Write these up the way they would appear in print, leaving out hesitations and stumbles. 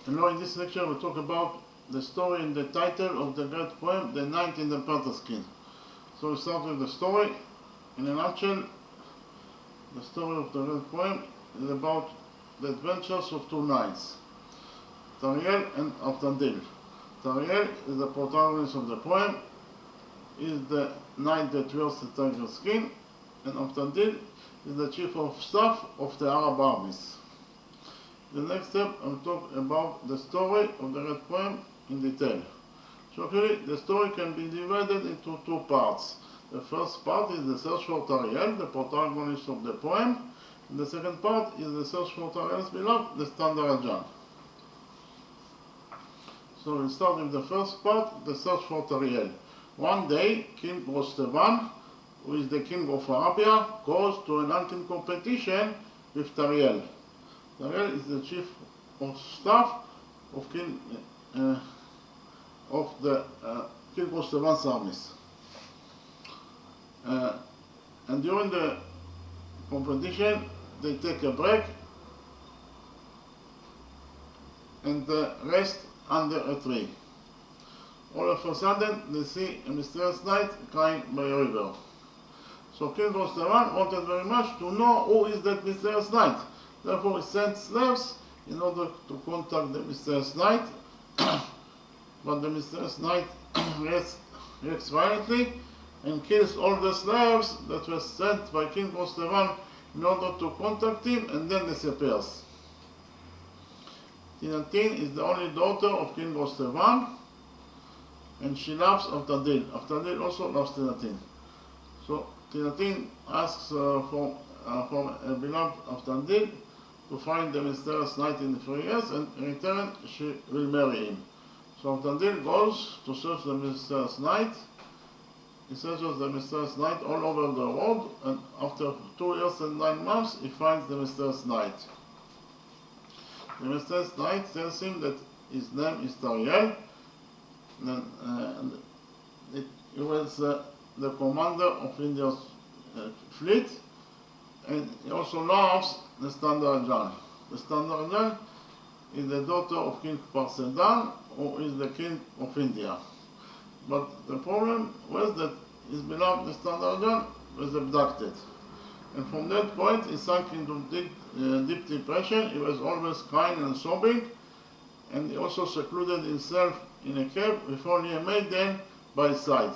Now in this lecture we'll talk about the story and the title of the great poem, The Knight in the Panther's Skin. So we start with the story. In a nutshell, the story of the great poem is about the adventures of two knights, Tariel and Aftandil. Tariel is the protagonist of the poem, is the knight that wears the tiger's skin, and Aftandil is the chief of staff of the Arab armies. The next step, I'll talk about the story of the red poem in detail. So actually, the story can be divided into two parts. The first part is the search for Tariel, the protagonist of the poem, and the second part is the search for Tariel's beloved, the standard Jan. So we'll start with the first part, the search for Tariel. One day, King Rostevan, who is the king of Arabia, goes to an hunting competition with Tariel. Tariel is the chief of staff of King Rostevan's armies. And during the competition, they take a break and rest under a tree. All of a sudden, they see a mysterious knight crying by a river. So King Rostevan wanted very much to know who is that mysterious knight. Therefore, he sent slaves in order to contact the mysterious knight. But the mysterious knight reacts violently and kills all the slaves that were sent by King Rostevan in order to contact him, and then disappears. Tinatin is the only daughter of King Rostevan, and she loves Aftandil. Aftandil also loves Tinatin. So Tinatin asks for a beloved Aftandil to find the mysterious knight in 3 years, and in return she will marry him. So Aftandil goes to search the mysterious knight. He searches the mysterious knight all over the world, and after 2 years and 9 months he finds the mysterious knight. The mysterious knight tells him that his name is Tariel, and he was the commander of India's fleet, and he also loves the standard Jan. The standard Jan is the daughter of King Panther'S, who is the king of India. But the problem was that his beloved, the standard Jan, was abducted. And from that point, he sank into deep depression. He was always crying and sobbing, and he also secluded himself in a cave with only a maiden by his side.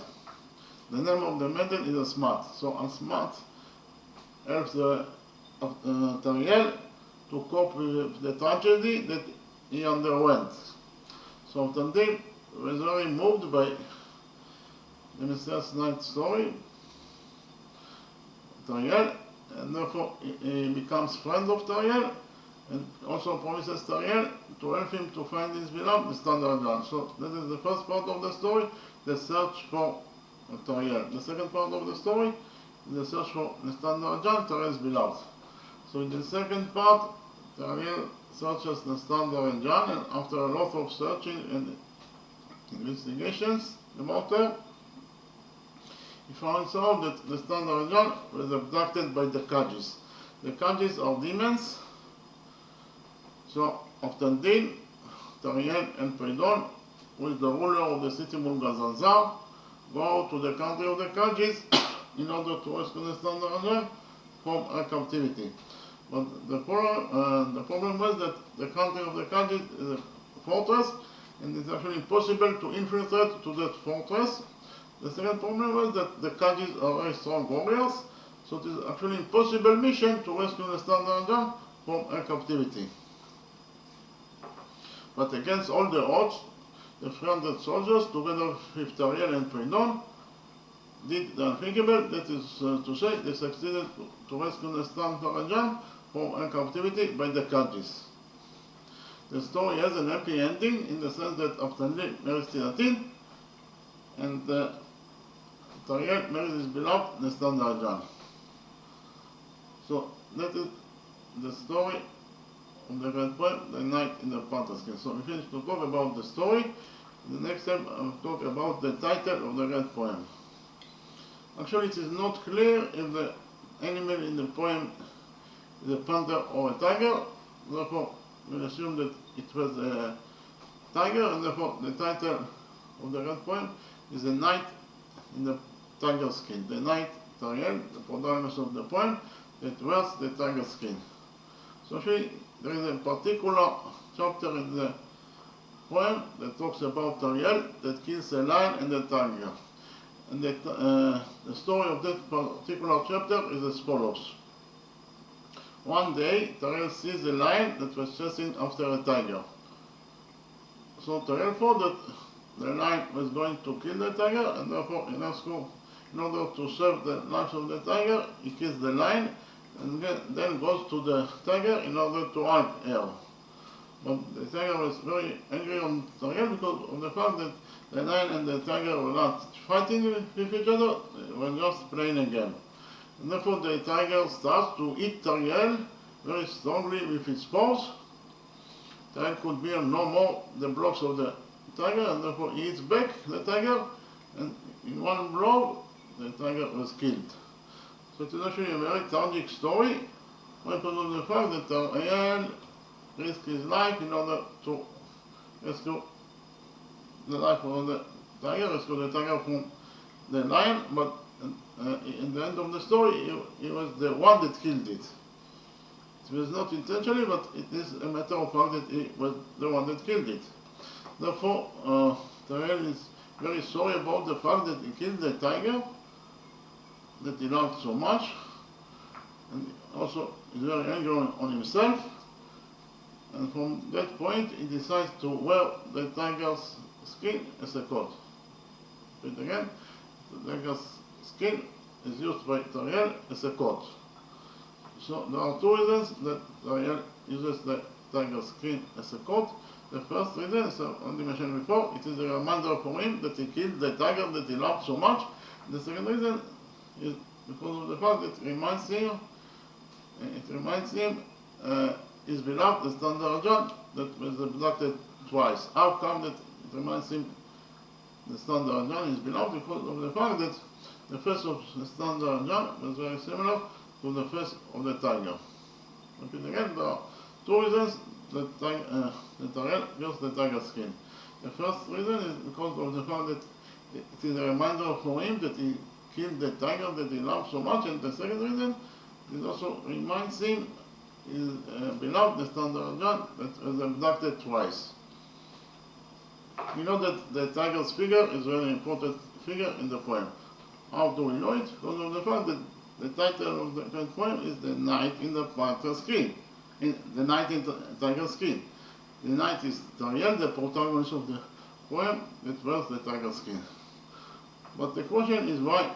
The name of the maiden is Asmat. So Asmat helps Tariel to cope with the tragedy that he underwent. So Aftandil was very moved by the mysterious knight's story, Tariel, and therefore he becomes friend of Tariel, and also promises Tariel to help him to find his beloved, the standard Jan. So that is the first part of the story, the search for Tariel. The second part of the story is the search for the standard Jan, Tariel's beloved. So in the second part, Tariel searches the standard Jan, and after a lot of searching and investigations about her, he finds out that the standard Jan was abducted by the Kajis. The Kajis are demons. So Aftandil, Tariel, and Pridon, who is the ruler of the city Mulgazazar, go to the country of the Kajis in order to rescue the standard Jan from her captivity. But the problem was that the country of the Kajis is a fortress, and it's actually impossible to infiltrate to that fortress. The second problem was that the Kajis are very strong warriors, so it is actually impossible mission to rescue the standard Jan from her captivity. But against all the odds, the 300 soldiers, together with Tariel and Pridon, did the unthinkable, that is to say, they succeeded to rescue the standard Jan from her captivity by the Kajis. The story has an happy ending in the sense that Aftandil marries Tinatin, and Tariel marries his beloved, the standard Jan. So that is the story of the great poem, The Knight in the Panther's Skin. So we finished to talk about the story. In the next time I will talk about the title of the great poem. Actually, it is not clear if the animal in the poem is a panther or a tiger. Therefore, we'll assume that it was a tiger, and therefore the title of the red poem is The Knight in the Tiger Skin. The knight Ariel, the protagonist of the poem, that wears the tiger skin. So actually, there is a particular chapter in the poem that talks about Ariel that kills a lion and a tiger. And the story of that particular chapter is as follows. One day, Ariel sees a lion that was chasing after a tiger. So Ariel thought that the lion was going to kill the tiger, and therefore in order to save the life of the tiger, he kills the lion and then goes to the tiger in order to hug her. But the tiger was very angry on Ariel because of the fact that the lion and the tiger were not fighting with each other, they were just playing a game. And therefore the tiger starts to eat Ariel very strongly with its paws. Ariel could bear no more the blocks of the tiger, and therefore he eats back the tiger, and in one blow the tiger was killed. So it is actually a very tragic story because of the fact that Ariel risked his life in order to rescue the life of the tiger, rescue the tiger from the lion, but in the end of the story he was the one that killed it. It was not intentionally, but it is a matter of fact that he was the one that killed it. Therefore, Ariel is very sorry about the fact that he killed the tiger that he loved so much, and also is very angry on himself, and from that point he decides to wear the tiger's skin as a coat. But again, the tiger's skin is used by Ariel as a coat. So there are two reasons that Ariel uses the tiger's skin as a coat. The first reason, as I already mentioned before, it is a reminder for him that he killed the tiger that he loved so much. The second reason is because of the fact that it reminds him his beloved, the standard John, that was abducted twice. How come that it reminds him the standard John is beloved? Because of the fact that the face of the standard John was very similar to the face of the tiger. Repeat again, there are two reasons that Ariel wears the tiger skin. The first reason is because of the fact that it is a reminder for him that he killed the tiger that he loved so much, and the second reason it also reminds him his beloved, the standard John, that was abducted twice. We know that the tiger's figure is a very important figure in the poem. How do we know it? Because of the fact that the title of the poem is The Knight in the Panther'S Skin. The Knight in the Tiger's Skin. The knight is Ariel, the protagonist of the poem that wears the tiger's skin. But the question is why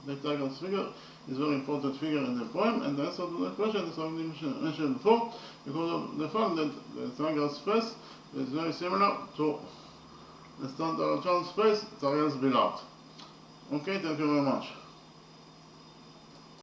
the tiger's figure is a very important figure in the poem, and the answer to the question is already mentioned before, because of the fact that the tiger's face is very similar to the standard John's face, Ariel's beloved. Okay, thank you very much.